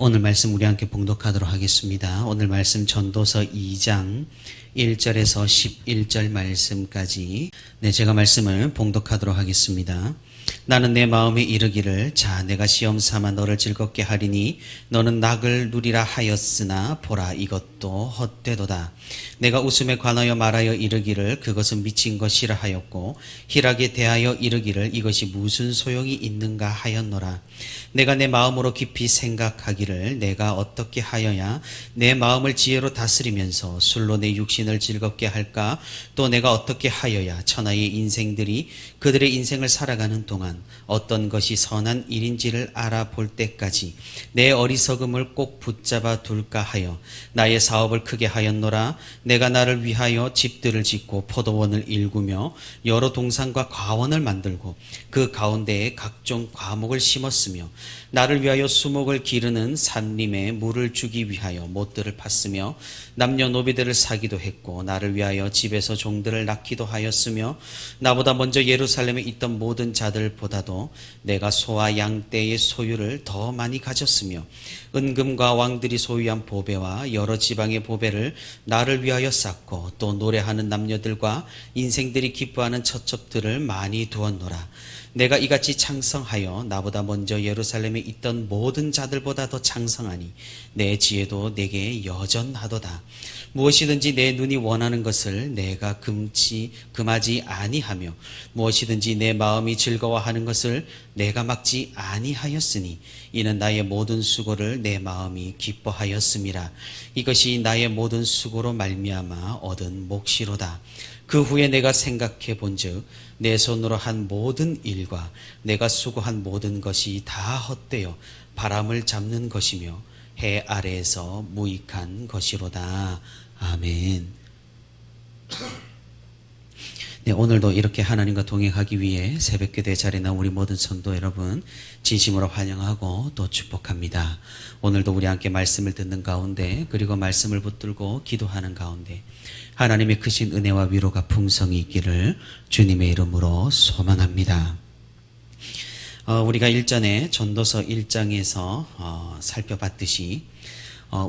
오늘 말씀 우리 함께 봉독하도록 하겠습니다. 오늘 말씀 전도서 2장 1절에서 11절 말씀까지 제가 말씀을 봉독하도록 하겠습니다. 나는 내 마음에 이르기를 자 내가 시험 삼아 너를 즐겁게 하리니 너는 낙을 누리라 하였으나 보라 이것도 헛되도다. 내가 웃음에 관하여 말하여 이르기를 그것은 미친 것이라 하였고 희락에 대하여 이르기를 이것이 무슨 소용이 있는가 하였노라. 내가 내 마음으로 깊이 생각하기를 내가 어떻게 하여야 내 마음을 지혜로 다스리면서 술로 내 육신을 즐겁게 할까? 또 내가 어떻게 하여야 천하의 인생들이 그들의 인생을 살아가는 동안 어떤 것이 선한 일인지를 알아볼 때까지 내 어리석음을 꼭 붙잡아 둘까 하여 나의 사업을 크게 하였노라. 내가 나를 위하여 집들을 짓고 포도원을 일구며 여러 동산과 과원을 만들고 그 가운데에 각종 과목을 심었으며 나를 위하여 수목을 기르는 산림에 물을 주기 위하여 못들을 팠으며 남녀노비들을 사기도 했고 나를 위하여 집에서 종들을 낳기도 하였으며 나보다 먼저 예루살렘에 있던 모든 자들보다도 내가 소와 양떼의 소유를 더 많이 가졌으며 은금과 왕들이 소유한 보배와 여러 지방의 보배를 나를 위하여 쌓고 또 노래하는 남녀들과 인생들이 기뻐하는 처첩들을 많이 두었노라. 내가 이같이 창성하여 나보다 먼저 예루살렘에 있던 모든 자들보다 더 창성하니 내 지혜도 내게 여전하도다. 무엇이든지 내 눈이 원하는 것을 내가 금하지 아니하며 무엇이든지 내 마음이 즐거워하는 것을 내가 막지 아니하였으니 이는 나의 모든 수고를 내 마음이 기뻐하였음이라. 이것이 나의 모든 수고로 말미암아 얻은 몫이로다. 그 후에 내가 생각해 본즉 내 손으로 한 모든 일과 내가 수고한 모든 것이 다 헛되어 바람을 잡는 것이며 해 아래에서 무익한 것이로다. 아멘. 오늘도 이렇게 하나님과 동행하기 위해 새벽기도의 자리에 나온 우리 모든 성도 여러분 진심으로 환영하고 또 축복합니다. 오늘도 우리 함께 말씀을 듣는 가운데 그리고 말씀을 붙들고 기도하는 가운데 하나님의 크신 은혜와 위로가 풍성히 있기를 주님의 이름으로 소망합니다. 우리가 일전에 전도서 1장에서 살펴봤듯이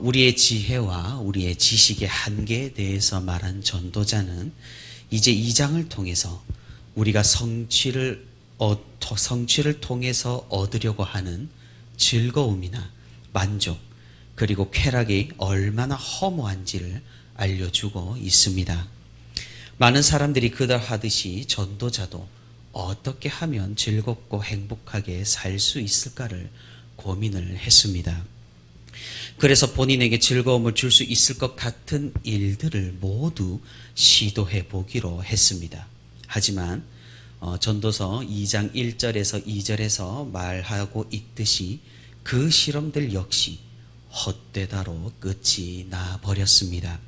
우리의 지혜와 우리의 지식의 한계에 대해서 말한 전도자는 이제 2장을 통해서 우리가 성취를 통해서 얻으려고 하는 즐거움이나 만족 그리고 쾌락이 얼마나 허무한지를 알려주고 있습니다. 많은 사람들이 그러하듯이 전도자도 어떻게 하면 즐겁고 행복하게 살 수 있을까를 고민을 했습니다. 그래서 본인에게 즐거움을 줄 수 있을 것 같은 일들을 모두 시도해 보기로 했습니다. 하지만 전도서 2장 1절에서 2절에서 말하고 있듯이 그 실험들 역시 헛되다로 끝이 나버렸습니다.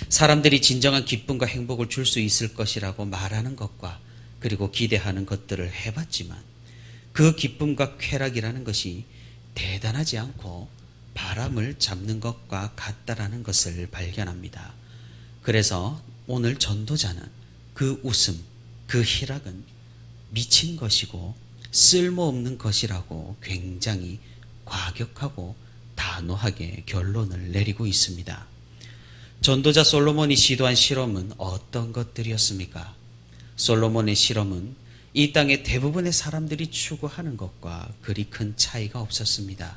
사람들이 진정한 기쁨과 행복을 줄 수 있을 것이라고 말하는 것과 그리고 기대하는 것들을 해봤지만 그 기쁨과 쾌락이라는 것이 대단하지 않고 바람을 잡는 것과 같다라는 것을 발견합니다. 그래서 오늘 전도자는 그 웃음, 그 희락은 미친 것이고 쓸모없는 것이라고 굉장히 과격하고 단호하게 결론을 내리고 있습니다. 전도자 솔로몬이 시도한 실험은 어떤 것들이었습니까? 솔로몬의 실험은 이 땅의 대부분의 사람들이 추구하는 것과 그리 큰 차이가 없었습니다.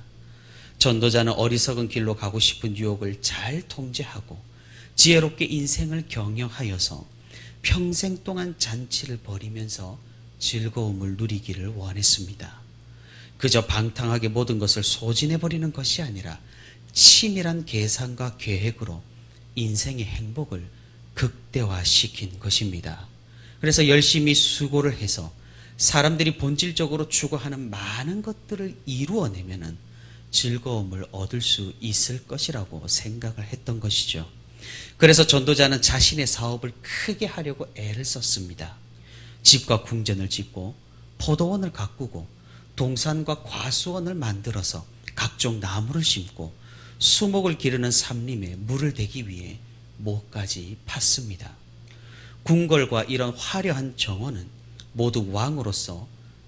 전도자는 어리석은 길로 가고 싶은 유혹을 잘 통제하고 지혜롭게 인생을 경영하여서 평생 동안 잔치를 벌이면서 즐거움을 누리기를 원했습니다. 그저 방탕하게 모든 것을 소진해버리는 것이 아니라 치밀한 계산과 계획으로 인생의 행복을 극대화시킨 것입니다. 그래서 열심히 수고를 해서 사람들이 본질적으로 추구하는 많은 것들을 이루어내면은 즐거움을 얻을 수 있을 것이라고 생각을 했던 것이죠. 그래서 전도자는 자신의 사업을 크게 하려고 애를 썼습니다. 집과 궁전을 짓고 포도원을 가꾸고 동산과 과수원을 만들어서 각종 나무를 심고 수목을 기르는 산림에 물을 대기 위해 못까지 팠습니다. 궁궐과 이런 화려한 정원은 모두 왕으로서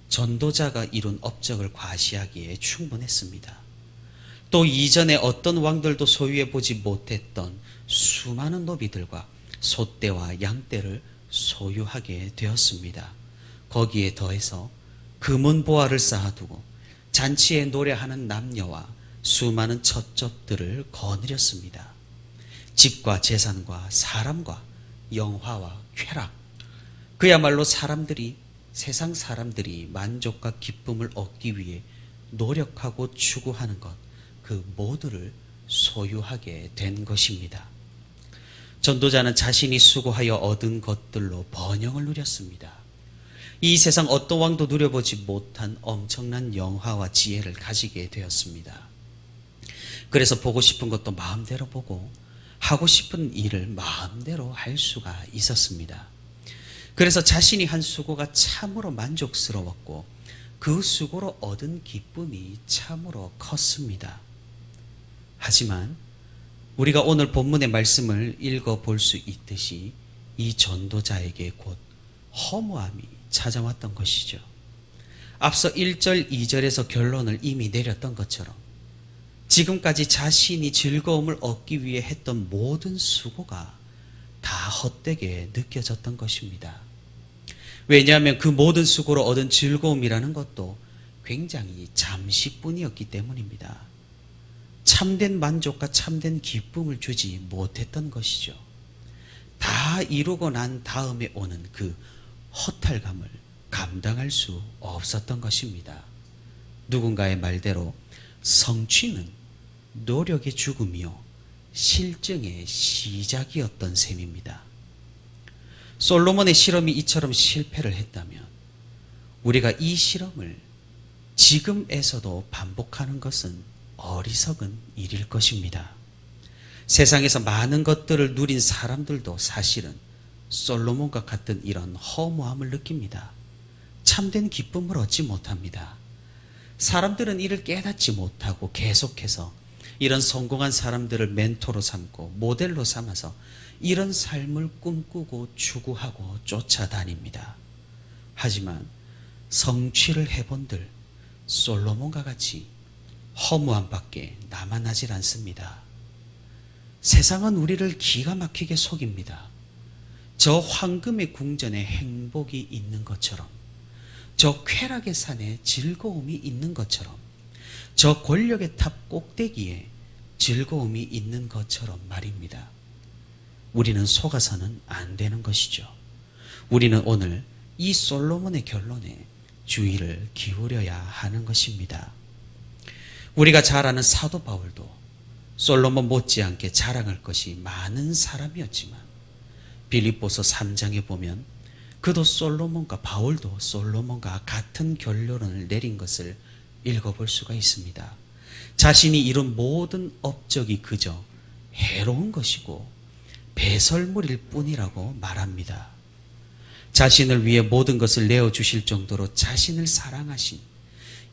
전도자가 이룬 업적을 과시하기에 충분했습니다. 또 이전에 어떤 왕들도 소유해 보지 못했던 수많은 노비들과 소떼와 양떼를 소유하게 되었습니다. 거기에 더해서 금은 보화를 쌓아두고 잔치에 노래하는 남녀와 수많은 첩첩들을 거느렸습니다. 집과 재산과 사람과 영화와 쾌락, 그야말로 세상 사람들이 만족과 기쁨을 얻기 위해 노력하고 추구하는 것, 그 모두를 소유하게 된 것입니다. 전도자는 자신이 수고하여 얻은 것들로 번영을 누렸습니다. 이 세상 어떤 왕도 누려보지 못한 엄청난 영화와 지혜를 가지게 되었습니다. 그래서 보고 싶은 것도 마음대로 보고 하고 싶은 일을 마음대로 할 수가 있었습니다. 그래서 자신이 한 수고가 참으로 만족스러웠고 그 수고로 얻은 기쁨이 참으로 컸습니다. 하지만 우리가 오늘 본문의 말씀을 읽어볼 수 있듯이 이 전도자에게 곧 허무함이 찾아왔던 것이죠. 앞서 1절, 2절에서 결론을 이미 내렸던 것처럼 지금까지 자신이 즐거움을 얻기 위해 했던 모든 수고가 다 헛되게 느껴졌던 것입니다. 왜냐하면 그 모든 수고로 얻은 즐거움이라는 것도 굉장히 잠시뿐이었기 때문입니다. 참된 만족과 참된 기쁨을 주지 못했던 것이죠. 다 이루고 난 다음에 오는 그 허탈감을 감당할 수 없었던 것입니다. 누군가의 말대로 성취는 노력의 죽음이요 실증의 시작이었던 셈입니다. 솔로몬의 실험이 이처럼 실패를 했다면 우리가 이 실험을 지금에서도 반복하는 것은 어리석은 일일 것입니다. 세상에서 많은 것들을 누린 사람들도 사실은 솔로몬과 같은 이런 허무함을 느낍니다. 참된 기쁨을 얻지 못합니다. 사람들은 이를 깨닫지 못하고 계속해서 이런 성공한 사람들을 멘토로 삼고 모델로 삼아서 이런 삶을 꿈꾸고 추구하고 쫓아다닙니다. 하지만 성취를 해본들 솔로몬과 같이 허무함밖에 남아나질 않습니다. 세상은 우리를 기가 막히게 속입니다. 저 황금의 궁전에 행복이 있는 것처럼, 저 쾌락의 산에 즐거움이 있는 것처럼, 저 권력의 탑 꼭대기에 즐거움이 있는 것처럼 말입니다. 우리는 속아서는 안 되는 것이죠. 우리는 오늘 이 솔로몬의 결론에 주의를 기울여야 하는 것입니다. 우리가 잘 아는 사도 바울도 솔로몬 못지않게 자랑할 것이 많은 사람이었지만 빌립보서 3장에 보면 그도 바울도 솔로몬과 같은 결론을 내린 것을 읽어볼 수가 있습니다. 자신이 이룬 모든 업적이 그저 해로운 것이고 배설물일 뿐이라고 말합니다. 자신을 위해 모든 것을 내어주실 정도로 자신을 사랑하신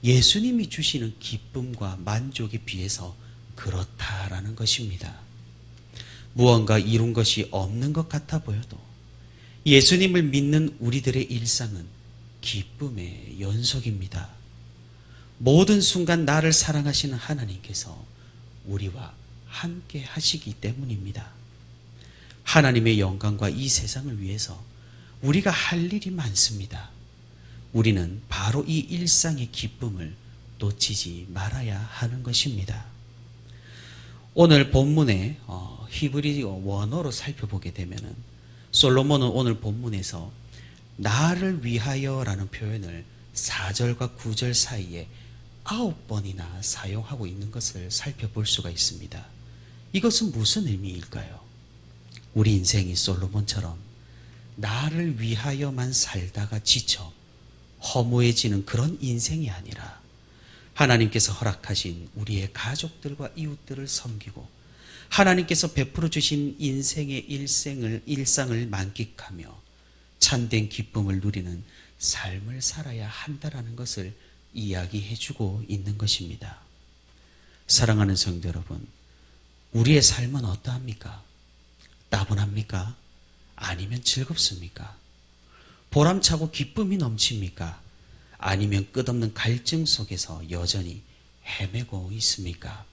예수님이 주시는 기쁨과 만족에 비해서 그렇다라는 것입니다. 무언가 이룬 것이 없는 것 같아 보여도 예수님을 믿는 우리들의 일상은 기쁨의 연속입니다. 모든 순간 나를 사랑하시는 하나님께서 우리와 함께 하시기 때문입니다. 하나님의 영광과 이 세상을 위해서 우리가 할 일이 많습니다. 우리는 바로 이 일상의 기쁨을 놓치지 말아야 하는 것입니다. 오늘 본문의 히브리어 원어로 살펴보게 되면은 솔로몬은 오늘 본문에서 나를 위하여라는 표현을 4절과 9절 사이에 9번이나 사용하고 있는 것을 살펴볼 수가 있습니다. 이것은 무슨 의미일까요? 우리 인생이 솔로몬처럼 나를 위하여만 살다가 지쳐 허무해지는 그런 인생이 아니라 하나님께서 허락하신 우리의 가족들과 이웃들을 섬기고 하나님께서 베풀어 주신 인생의 일상을 만끽하며 참된 기쁨을 누리는 삶을 살아야 한다라는 것을 이야기해 주고 있는 것입니다. 사랑하는 성도 여러분, 우리의 삶은 어떠합니까? 따분합니까? 아니면 즐겁습니까? 보람차고 기쁨이 넘칩니까? 아니면 끝없는 갈증 속에서 여전히 헤매고 있습니까?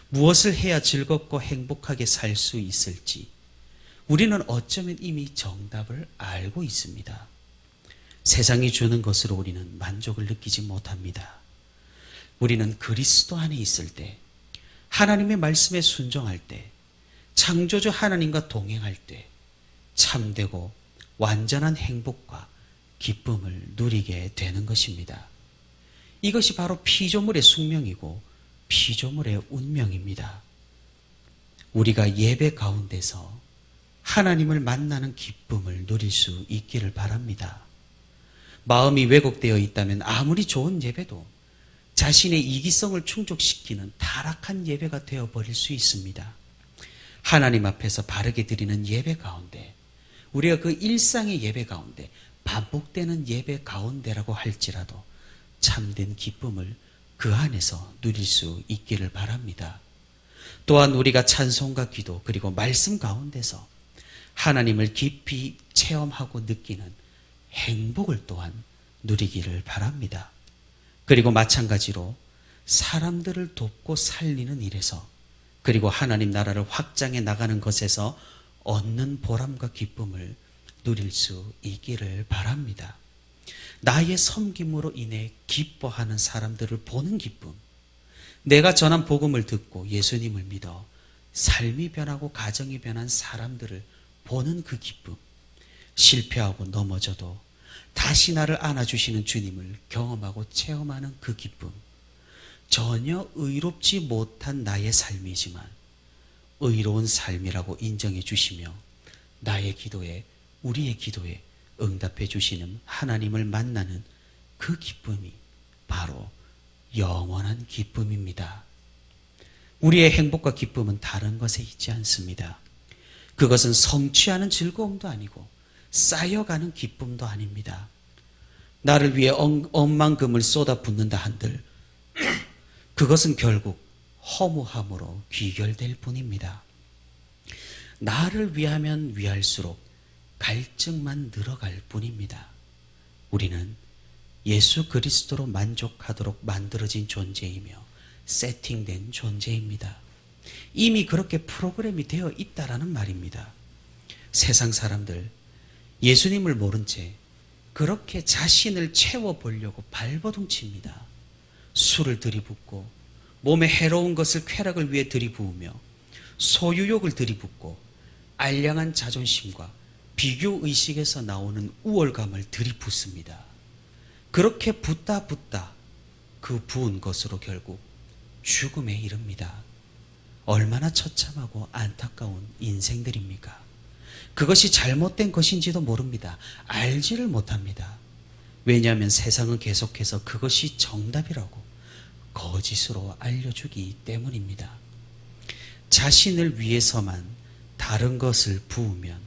무엇을 해야 즐겁고 행복하게 살 수 있을지 우리는 어쩌면 이미 정답을 알고 있습니다. 세상이 주는 것으로 우리는 만족을 느끼지 못합니다. 우리는 그리스도 안에 있을 때, 하나님의 말씀에 순종할 때, 창조주 하나님과 동행할 때 참되고 완전한 행복과 기쁨을 누리게 되는 것입니다. 이것이 바로 피조물의 숙명이고 피조물의 운명입니다. 우리가 예배 가운데서 하나님을 만나는 기쁨을 누릴 수 있기를 바랍니다. 마음이 왜곡되어 있다면 아무리 좋은 예배도 자신의 이기성을 충족시키는 타락한 예배가 되어버릴 수 있습니다. 하나님 앞에서 바르게 드리는 예배 가운데, 우리가 그 일상의 예배 가운데, 반복되는 예배 가운데라고 할지라도 참된 기쁨을 그 안에서 누릴 수 있기를 바랍니다. 또한 우리가 찬송과 기도 그리고 말씀 가운데서 하나님을 깊이 체험하고 느끼는 행복을 또한 누리기를 바랍니다. 그리고 마찬가지로 사람들을 돕고 살리는 일에서, 그리고 하나님 나라를 확장해 나가는 것에서 얻는 보람과 기쁨을 누릴 수 있기를 바랍니다. 나의 섬김으로 인해 기뻐하는 사람들을 보는 기쁨, 내가 전한 복음을 듣고 예수님을 믿어 삶이 변하고 가정이 변한 사람들을 보는 그 기쁨, 실패하고 넘어져도 다시 나를 안아주시는 주님을 경험하고 체험하는 그 기쁨, 전혀 의롭지 못한 나의 삶이지만 의로운 삶이라고 인정해 주시며 나의 기도에, 우리의 기도에 응답해 주시는 하나님을 만나는 그 기쁨이 바로 영원한 기쁨입니다. 우리의 행복과 기쁨은 다른 것에 있지 않습니다. 그것은 성취하는 즐거움도 아니고 쌓여가는 기쁨도 아닙니다. 나를 위해 억만금을 쏟아붓는다 한들 그것은 결국 허무함으로 귀결될 뿐입니다. 나를 위하면 위할수록 갈증만 늘어갈 뿐입니다. 우리는 예수 그리스도로 만족하도록 만들어진 존재이며 세팅된 존재입니다. 이미 그렇게 프로그램이 되어 있다라는 말입니다. 세상 사람들, 예수님을 모른 채 그렇게 자신을 채워보려고 발버둥칩니다. 술을 들이붓고 몸에 해로운 것을 쾌락을 위해 들이부으며 소유욕을 들이붓고 알량한 자존심과 비교의식에서 나오는 우월감을 들이붓습니다. 그렇게 붓다 그 부은 것으로 결국 죽음에 이릅니다. 얼마나 처참하고 안타까운 인생들입니까? 그것이 잘못된 것인지도 모릅니다. 알지를 못합니다. 왜냐하면 세상은 계속해서 그것이 정답이라고 거짓으로 알려주기 때문입니다. 자신을 위해서만 다른 것을 부으면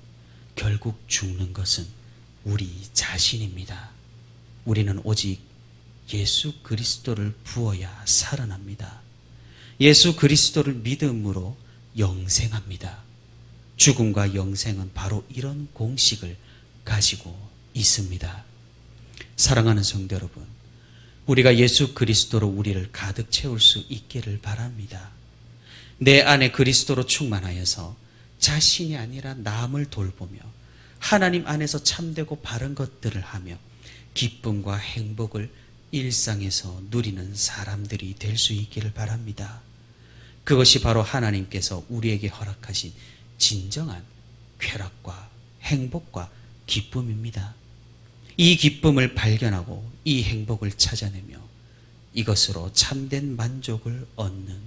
결국 죽는 것은 우리 자신입니다. 우리는 오직 예수 그리스도를 부어야 살아납니다. 예수 그리스도를 믿음으로 영생합니다. 죽음과 영생은 바로 이런 공식을 가지고 있습니다. 사랑하는 성도 여러분, 우리가 예수 그리스도로 우리를 가득 채울 수 있기를 바랍니다. 내 안에 그리스도로 충만하여서 자신이 아니라 남을 돌보며 하나님 안에서 참되고 바른 것들을 하며 기쁨과 행복을 일상에서 누리는 사람들이 될 수 있기를 바랍니다. 그것이 바로 하나님께서 우리에게 허락하신 진정한 쾌락과 행복과 기쁨입니다. 이 기쁨을 발견하고 이 행복을 찾아내며 이것으로 참된 만족을 얻는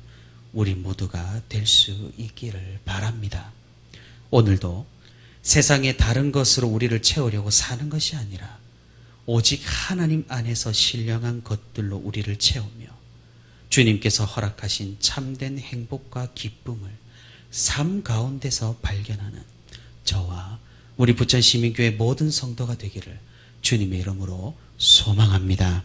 우리 모두가 될 수 있기를 바랍니다. 오늘도 세상의 다른 것으로 우리를 채우려고 사는 것이 아니라 오직 하나님 안에서 신령한 것들로 우리를 채우며 주님께서 허락하신 참된 행복과 기쁨을 삶 가운데서 발견하는 저와 우리 부천시민교회 모든 성도가 되기를 주님의 이름으로 소망합니다.